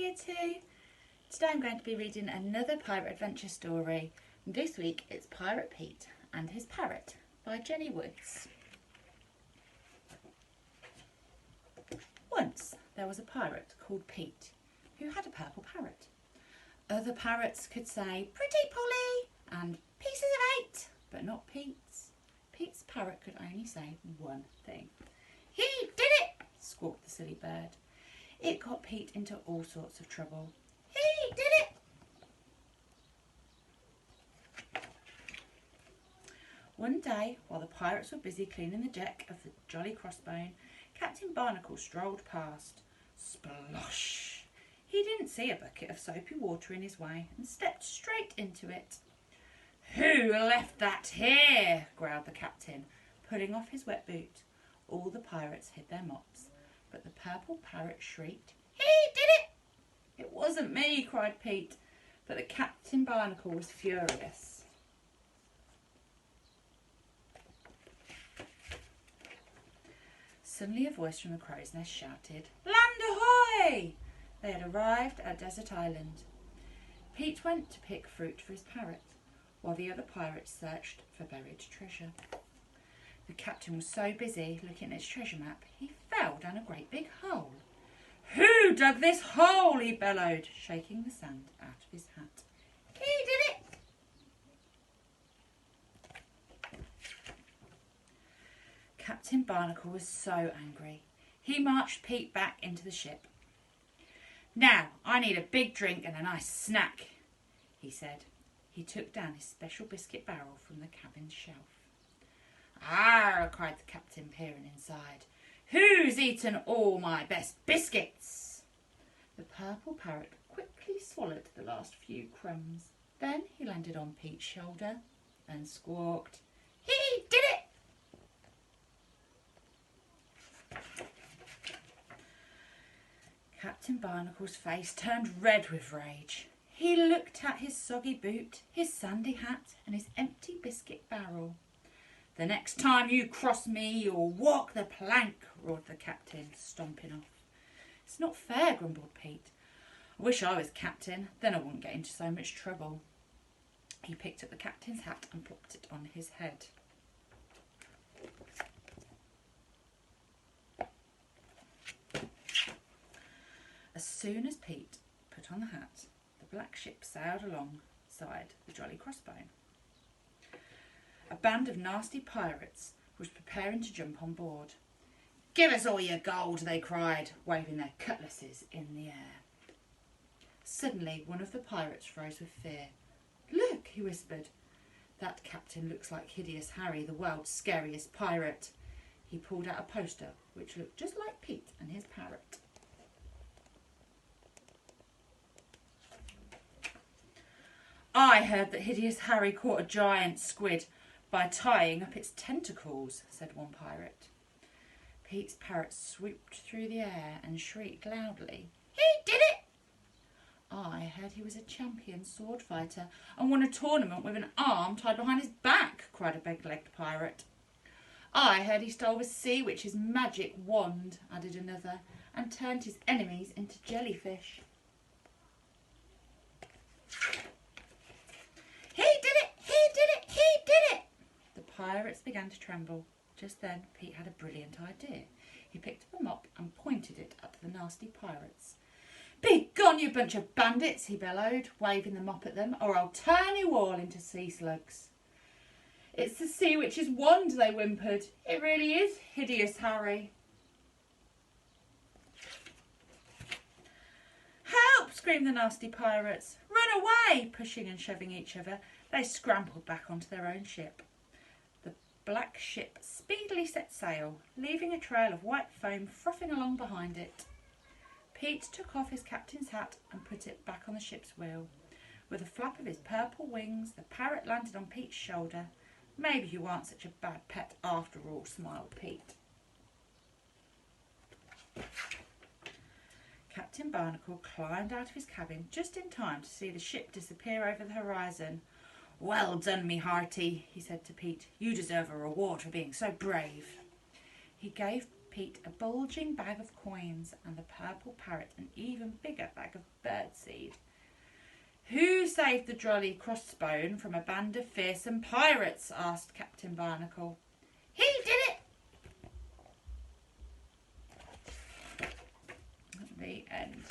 Year 2. Today I'm going to be reading another pirate adventure story. This week it's Pirate Pete and His Parrot by Jenny Woods. Once there was a pirate called Pete who had a purple parrot. Other parrots could say "Pretty Polly" and "Pieces of 8," but not Pete's. Pete's parrot could only say one thing. "He did it!" squawked the silly bird. It got Pete into all sorts of trouble. "He did it!" One day, while the pirates were busy cleaning the deck of the Jolly Crossbone, Captain Barnacle strolled past. Splosh! He didn't see a bucket of soapy water in his way and stepped straight into it. "Who left that here?" growled the captain, pulling off his wet boot. All the pirates hid their mops, but the purple parrot shrieked, "He did it!" "It wasn't me," cried Pete, but the Captain Barnacle was furious. Suddenly a voice from the crow's nest shouted, "Land ahoy!" They had arrived at a desert island. Pete went to pick fruit for his parrot, while the other pirates searched for buried treasure. The captain was so busy looking at his treasure map, he fell down a great big hole. "Who dug this hole?" he bellowed, shaking the sand out of his hat. "He did it!" Captain Barnacle was so angry. He marched Pete back into the ship. "Now, I need a big drink and a nice snack," he said. He took down his special biscuit barrel from the cabin shelf. "Arr!" cried the captain, peering inside. "Who's eaten all my best biscuits?" The purple parrot quickly swallowed the last few crumbs. Then he landed on Pete's shoulder and squawked, "He did it!" Captain Barnacle's face turned red with rage. He looked at his soggy boot, his sandy hat and his empty biscuit barrel. "The next time you cross me, you'll walk the plank," roared the captain, stomping off. "It's not fair," grumbled Pete. "I wish I was captain, then I wouldn't get into so much trouble." He picked up the captain's hat and plopped it on his head. As soon as Pete put on the hat, the black ship sailed alongside the Jolly Crossbone. A band of nasty pirates was preparing to jump on board. "Give us all your gold," they cried, waving their cutlasses in the air. Suddenly one of the pirates rose with fear. "Look," he whispered. "That captain looks like Hideous Harry, the world's scariest pirate." He pulled out a poster which looked just like Pete and his parrot. "I heard that Hideous Harry caught a giant squid by tying up its tentacles," said one pirate. Pete's parrot swooped through the air and shrieked loudly, "He did it!" "I heard he was a champion sword fighter and won a tournament with an arm tied behind his back," cried a big-legged pirate. "I heard he stole a sea witch's magic wand," added another, "and turned his enemies into jellyfish." Pirates began to tremble. Just then Pete had a brilliant idea. He picked up a mop and pointed it at the nasty pirates. "Be gone, you bunch of bandits," he bellowed, waving the mop at them, "or I'll turn you all into sea slugs." "It's the sea witch's wand," they whimpered. "It really is Hideous Harry." "Help!" screamed the nasty pirates. "Run away!" Pushing and shoving each other, they scrambled back onto their own ship. The black ship speedily set sail, leaving a trail of white foam frothing along behind it. Pete took off his captain's hat and put it back on the ship's wheel. With a flap of his purple wings, the parrot landed on Pete's shoulder. "Maybe you aren't such a bad pet after all," smiled Pete. Captain Barnacle climbed out of his cabin just in time to see the ship disappear over the horizon. "Well done, me hearty," he said to Pete. "You deserve a reward for being so brave." He gave Pete a bulging bag of coins and the purple parrot an even bigger bag of birdseed. Who saved the jolly Crossbone from a band of fearsome pirates? Asked Captain Barnacle. He did it! The end.